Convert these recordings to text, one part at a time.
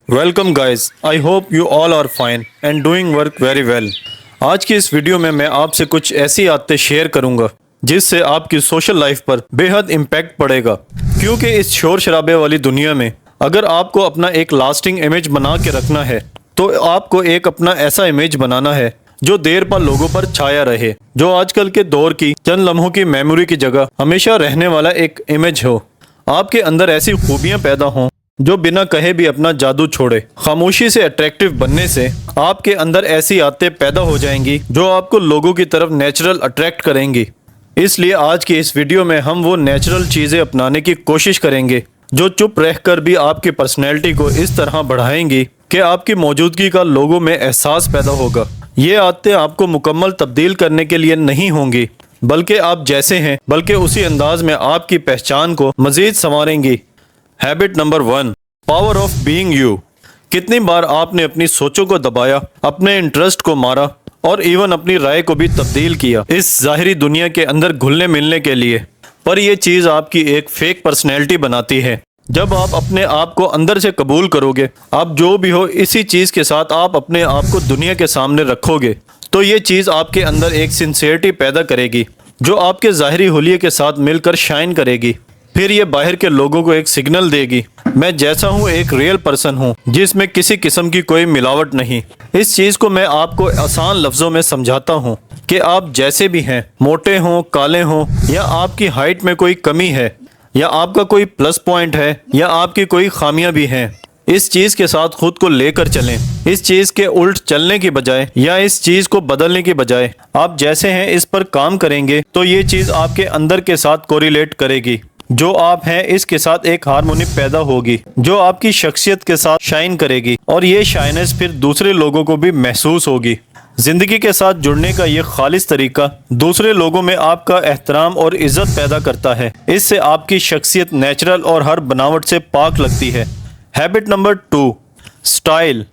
Welcome guys, I hope you all are fine and doing work very well. आज की इस video में मैं आपसे कुछ ऐसी आदतें शेयर करूंगा जिससे आपकी सोशल लाइफ पर बेहद इम्पैक्ट पड़ेगा। क्योंकि इस शोर शराबे वाली दुनिया में अगर आपको अपना एक लास्टिंग इमेज बना के रखना है तो आपको एक अपना ऐसा इमेज बनाना है जो देर पर लोगों पर छाया रहे, जो आजकल के दौर की चंद लम्हों की मेमोरी की जगह हमेशा रहने वाला एक इमेज हो। आपके अंदर ऐसी खूबियां पैदा हों जो बिना कहे भी अपना जादू छोड़े। खामोशी से अट्रैक्टिव बनने से आपके अंदर ऐसी आदतें पैदा हो जाएंगी जो आपको लोगों की तरफ नेचुरल अट्रैक्ट करेंगी। इसलिए आज की इस वीडियो में हम वो नेचुरल चीज़ें अपनाने की कोशिश करेंगे जो चुप रहकर भी आपकी पर्सनैलिटी को इस तरह बढ़ाएंगी कि आपकी मौजूदगी का लोगों में एहसास पैदा होगा। ये आदतें आपको मुकम्मल तब्दील करने के लिए नहीं होंगी, बल्कि आप जैसे हैं बल्कि उसी अंदाज में आपकी पहचान को मज़ीद संवारेंगी। Habit number 1, power of being you. कितनी बार आपने अपनी सोचों को दबाया, अपने इंटरेस्ट को मारा और इवन अपनी राय को भी तब्दील किया इस ज़ाहिरी दुनिया के अंदर घुलने मिलने के लिए, पर यह चीज़ आपकी एक फेक पर्सनैलिटी बनाती है। जब आप अपने आप को अंदर से कबूल करोगे, आप जो भी हो इसी चीज़ के साथ आप अपने आप को दुनिया के सामने रखोगे, तो ये चीज़ आपके अंदर एक सिंसियरिटी पैदा करेगी जो आपके ज़ाहिरी हुलिये के साथ मिलकर शाइन करेगी। फिर ये बाहर के लोगों को एक सिग्नल देगी, मैं जैसा हूँ एक रियल पर्सन हूँ जिसमें किसी किस्म की कोई मिलावट नहीं। इस चीज़ को मैं आपको आसान लफ्ज़ों में समझाता हूँ कि आप जैसे भी हैं, मोटे हों, काले हों, या आपकी हाइट में कोई कमी है, या आपका कोई प्लस पॉइंट है, या आपकी कोई खामियां भी हैं, इस चीज़ के साथ खुद को लेकर चलें। इस चीज़ के उल्ट चलने की बजाय या इस चीज़ को बदलने की बजाय आप जैसे हैं इस पर काम करेंगे तो ये चीज़ आपके अंदर के साथ कोरिलेट करेगी। जो आप हैं इसके साथ एक हार्मोनी पैदा होगी जो आपकी शख्सियत के साथ शाइन करेगी और ये शाइनेस फिर दूसरे लोगों को भी महसूस होगी। ज़िंदगी के साथ जुड़ने का ये खालिस तरीका दूसरे लोगों में आपका एहतराम और इज़्ज़त पैदा करता है। इससे आपकी शख्सियत नेचुरल और हर बनावट से पाक लगती है। Habit number 2, style.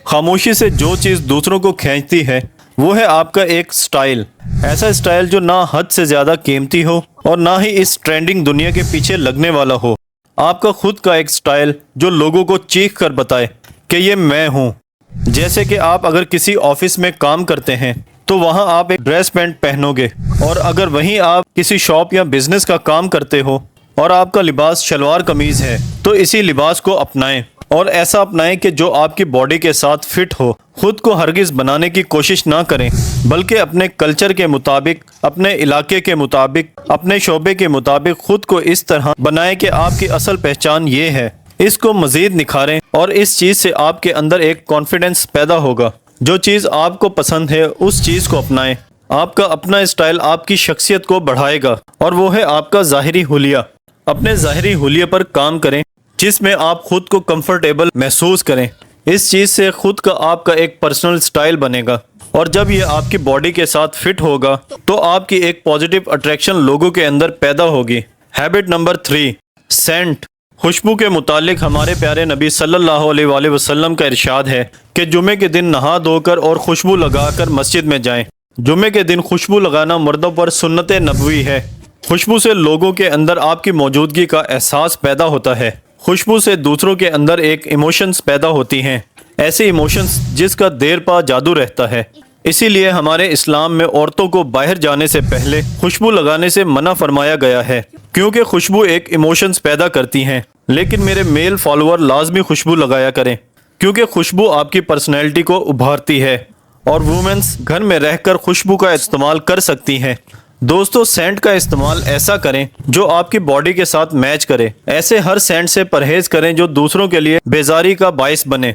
खामोशी से जो चीज़ दूसरों को खींचती है वो है आपका एक स्टाइल। ऐसा स्टाइल जो ना हद से ज़्यादा कीमती हो और ना ही इस ट्रेंडिंग दुनिया के पीछे लगने वाला हो। आपका खुद का एक स्टाइल जो लोगों को चीख कर बताए कि ये मैं हूँ। जैसे कि आप अगर किसी ऑफिस में काम करते हैं तो वहाँ आप एक ड्रेस पैंट पहनोगे, और अगर वहीं आप किसी शॉप या बिजनेस का काम करते हो और आपका लिबास शलवार कमीज़ है तो इसी लिबास को अपनाएं, और ऐसा अपनाएं कि जो आपकी बॉडी के साथ फिट हो। खुद को हरगिज़ बनाने की कोशिश ना करें, बल्कि अपने कल्चर के मुताबिक, अपने इलाके के मुताबिक, अपने शोबे के मुताबिक खुद को इस तरह बनाएं कि आपकी असल पहचान ये है। इसको मज़ीद निखारें और इस चीज़ से आपके अंदर एक कॉन्फिडेंस पैदा होगा। जो चीज़ आपको पसंद है उस चीज़ को अपनाएं। आपका अपना स्टाइल आपकी शख्सियत को बढ़ाएगा और वो है आपका ज़ाहिरी हुलिया। अपने ज़ाहिरी हुलिये पर काम करें जिसमें आप खुद को कंफर्टेबल महसूस करें। इस चीज़ से खुद का आपका एक पर्सनल स्टाइल बनेगा, और जब ये आपकी बॉडी के साथ फिट होगा तो आपकी एक पॉजिटिव अट्रैक्शन लोगों के अंदर पैदा होगी। Habit number 3, Saint. खुशबू के मुतालिक हमारे प्यारे नबी सल्लल्लाहु अलैहि वसल्लम का इरशाद है कि जुमे के दिन नहा धोकर और खुशबू लगाकर मस्जिद में जाएं। जुमे के दिन खुशबू लगाना मर्दों पर सुन्नत नबवी है। खुशबू से लोगों के अंदर आपकी मौजूदगी का एहसास पैदा होता है। खुशबू से दूसरों के अंदर एक इमोशंस पैदा होती हैं, ऐसे इमोशंस जिसका देर पा जादू रहता है। इसीलिए हमारे इस्लाम में औरतों को बाहर जाने से पहले खुशबू लगाने से मना फरमाया गया है, क्योंकि खुशबू एक इमोशंस पैदा करती हैं। लेकिन मेरे मेल फॉलोअर लाजमी खुशबू लगाया करें, क्योंकि खुशबू आपकी पर्सनैलिटी को उभारती है और वुमेन्स घर में रहकर खुशबू का इस्तेमाल कर सकती हैं। दोस्तों, सेंट का इस्तेमाल ऐसा करें जो आपकी बॉडी के साथ मैच करे। ऐसे हर सेंट से परहेज करें जो दूसरों के लिए बेजारी का बायस बने।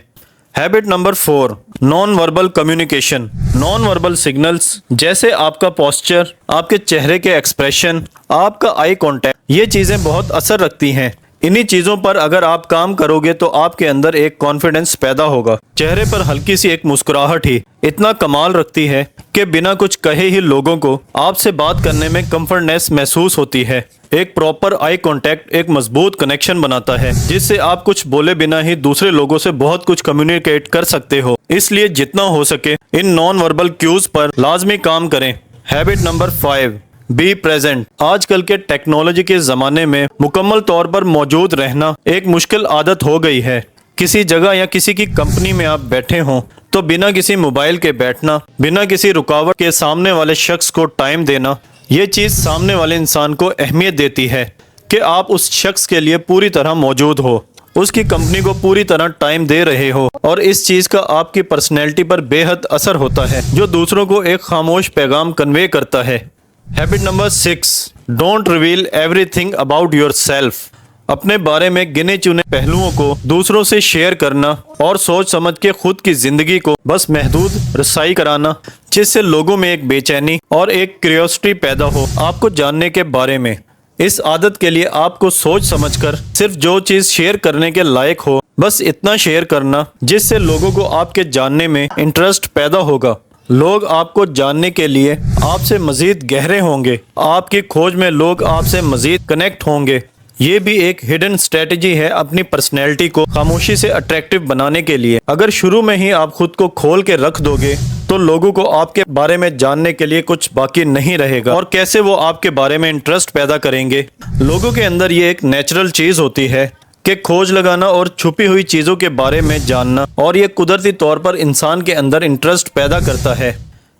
Habit number 4, non verbal communication. Non verbal signals जैसे आपका पोस्चर, आपके चेहरे के एक्सप्रेशन, आपका आई कांटेक्ट, ये चीज़ें बहुत असर रखती हैं। इन्हीं चीज़ों पर अगर आप काम करोगे तो आपके अंदर एक कॉन्फिडेंस पैदा होगा। चेहरे पर हल्की सी एक मुस्कुराहट ही इतना कमाल रखती है कि बिना कुछ कहे ही लोगों को आपसे बात करने में कंफर्टनेस महसूस होती है। एक प्रॉपर आई कांटेक्ट एक मजबूत कनेक्शन बनाता है जिससे आप कुछ बोले बिना ही दूसरे लोगों से बहुत कुछ कम्युनिकेट कर सकते हो। इसलिए जितना हो सके इन नॉन वर्बल क्यूज पर लाजमी काम करें। Habit number 5, be present. आजकल के टेक्नोलॉजी के ज़माने में मुकम्मल तौर पर मौजूद रहना एक मुश्किल आदत हो गई है। किसी जगह या किसी की कंपनी में आप बैठे हों तो बिना किसी मोबाइल के बैठना, बिना किसी रुकावट के सामने वाले शख्स को टाइम देना, ये चीज़ सामने वाले इंसान को अहमियत देती है कि आप उस शख्स के लिए पूरी तरह मौजूद हो, उसकी कंपनी को पूरी तरह टाइम दे रहे हो, और इस चीज़ का आपकी पर्सनैलिटी पर बेहद असर होता है जो दूसरों को एक खामोश पैगाम कन्वे करता है। Habit number 6, don't reveal everything about yourself. अपने बारे में गिने चुने पहलुओं को दूसरों से शेयर करना और सोच समझ के खुद की जिंदगी को बस महदूद रसाई कराना, जिससे लोगों में एक बेचैनी और एक क्यूरियोसिटी पैदा हो आपको जानने के बारे में। इस आदत के लिए आपको सोच समझकर सिर्फ जो चीज़ शेयर करने के लायक हो बस इतना शेयर करना जिससे लोगों को आपके जानने में इंटरेस्ट पैदा होगा। लोग आपको जानने के लिए आपसे मज़ीद गहरे होंगे, आपकी खोज में लोग आपसे मज़ीद कनेक्ट होंगे। ये भी एक हिडन स्ट्रेटजी है अपनी पर्सनैलिटी को खामोशी से अट्रैक्टिव बनाने के लिए। अगर शुरू में ही आप खुद को खोल के रख दोगे तो लोगों को आपके बारे में जानने के लिए कुछ बाकी नहीं रहेगा, और कैसे वो आपके बारे में इंटरेस्ट पैदा करेंगे। लोगों के अंदर ये एक नेचुरल चीज़ होती है कि खोज लगाना और छुपी हुई चीज़ों के बारे में जानना, और ये कुदरती तौर पर इंसान के अंदर इंटरेस्ट पैदा करता है।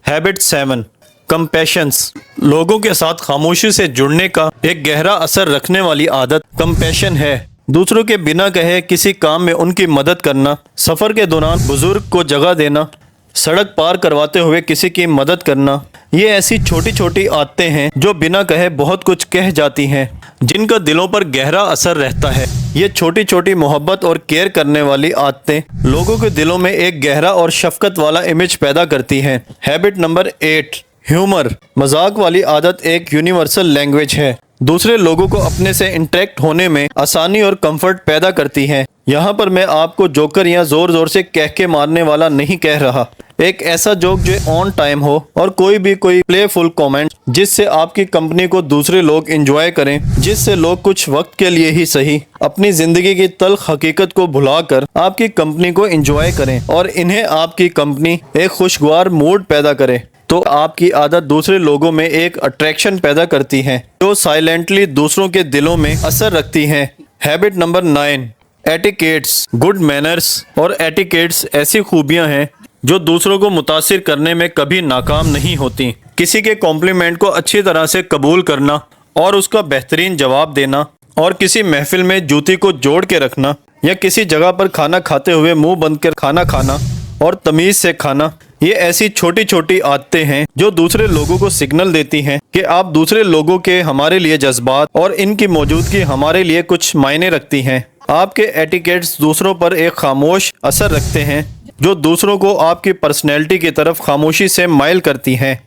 हैबिट 7, कंपैशंस। लोगों के साथ खामोशी से जुड़ने का एक गहरा असर रखने वाली आदत कंपैशन है। दूसरों के बिना कहे किसी काम में उनकी मदद करना, सफ़र के दौरान बुजुर्ग को जगह देना, सड़क पार करवाते हुए किसी की मदद करना, ये ऐसी छोटी छोटी आदतें हैं जो बिना कहे बहुत कुछ कह जाती हैं, जिनका दिलों पर गहरा असर रहता है। ये छोटी छोटी मोहब्बत और केयर करने वाली आदतें लोगों के दिलों में एक गहरा और शफकत वाला इमेज पैदा करती हैं। Habit number 8, humour. मजाक वाली आदत एक यूनिवर्सल लैंग्वेज है, दूसरे लोगों को अपने से इंटरेक्ट होने में आसानी और कंफर्ट पैदा करती है। यहाँ पर मैं आपको जोकर या ज़ोर ज़ोर से कह के मारने वाला नहीं कह रहा, एक ऐसा जोक जो ऑन टाइम हो और कोई प्लेफुल कमेंट जिससे आपकी कंपनी को दूसरे लोग एंजॉय करें, जिससे लोग कुछ वक्त के लिए ही सही अपनी ज़िंदगी की तल्ख हकीकत को भुलाकर आपकी कंपनी को एंजॉय करें और इन्हें आपकी कंपनी एक खुशगवार मूड पैदा करे। तो आपकी आदत दूसरे लोगों में एक अट्रैक्शन पैदा करती है जो साइलेंटली दूसरों के दिलों में असर रखती है। Habit number 9, etiquettes. Good manners और एटिकेट्स ऐसी खूबियां हैं जो दूसरों को मुतासिर करने में कभी नाकाम नहीं होती। किसी के कॉम्प्लीमेंट को अच्छी तरह से कबूल करना और उसका बेहतरीन जवाब देना, और किसी महफिल में जूती को जोड़ के रखना, या किसी जगह पर खाना खाते हुए मुंह बंद कर खाना खाना और तमीज़ से खाना, ये ऐसी छोटी छोटी आदतें हैं जो दूसरे लोगों को सिग्नल देती हैं कि आप दूसरे लोगों के हमारे लिए जज्बात और इनकी मौजूदगी हमारे लिए कुछ मायने रखती हैं। आपके एटिकेट्स दूसरों पर एक खामोश असर रखते हैं जो दूसरों को आपकी पर्सनैलिटी की तरफ खामोशी से माइल करती हैं।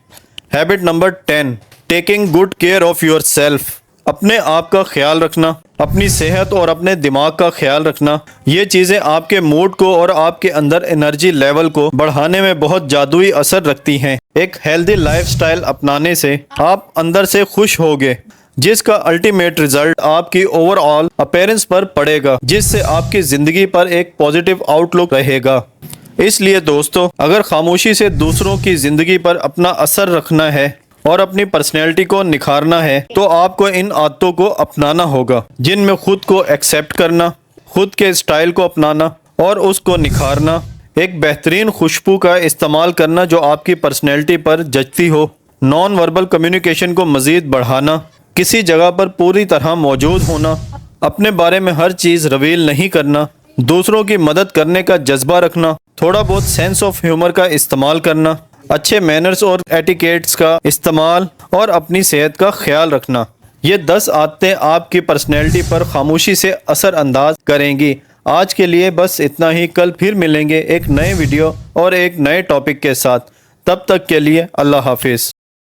Habit number 10, taking good care of your self. अपने आप का ख्याल रखना, अपनी सेहत और अपने दिमाग का ख्याल रखना, ये चीज़ें आपके मूड को और आपके अंदर एनर्जी लेवल को बढ़ाने में बहुत जादुई असर रखती हैं। एक हेल्दी लाइफस्टाइल अपनाने से आप अंदर से खुश होगे, जिसका अल्टीमेट रिजल्ट आपकी ओवरऑल अपीयरेंस पर पड़ेगा, जिससे आपकी ज़िंदगी पर एक पॉजिटिव आउटलुक रहेगा। इसलिए दोस्तों, अगर खामोशी से दूसरों की ज़िंदगी पर अपना असर रखना है और अपनी पर्सनैलिटी को निखारना है तो आपको इन आदतों को अपनाना होगा, जिनमें खुद को एक्सेप्ट करना, खुद के स्टाइल को अपनाना और उसको निखारना, एक बेहतरीन खुशबू का इस्तेमाल करना जो आपकी पर्सनैलिटी पर जचती हो, नॉन वर्बल कम्युनिकेशन को मज़ीद बढ़ाना, किसी जगह पर पूरी तरह मौजूद होना, अपने बारे में हर चीज़ रिवील नहीं करना, दूसरों की मदद करने का जज्बा रखना, थोड़ा बहुत सेंस ऑफ ह्यूमर का इस्तेमाल करना, अच्छे मैनर्स और एटिकेट्स का इस्तेमाल और अपनी सेहत का ख्याल रखना। ये 10 आदतें आपकी पर्सनैलिटी पर खामोशी से असर अंदाज करेंगी। आज के लिए बस इतना ही। कल फिर मिलेंगे एक नए वीडियो और एक नए टॉपिक के साथ। तब तक के लिए अल्लाह हाफिज़।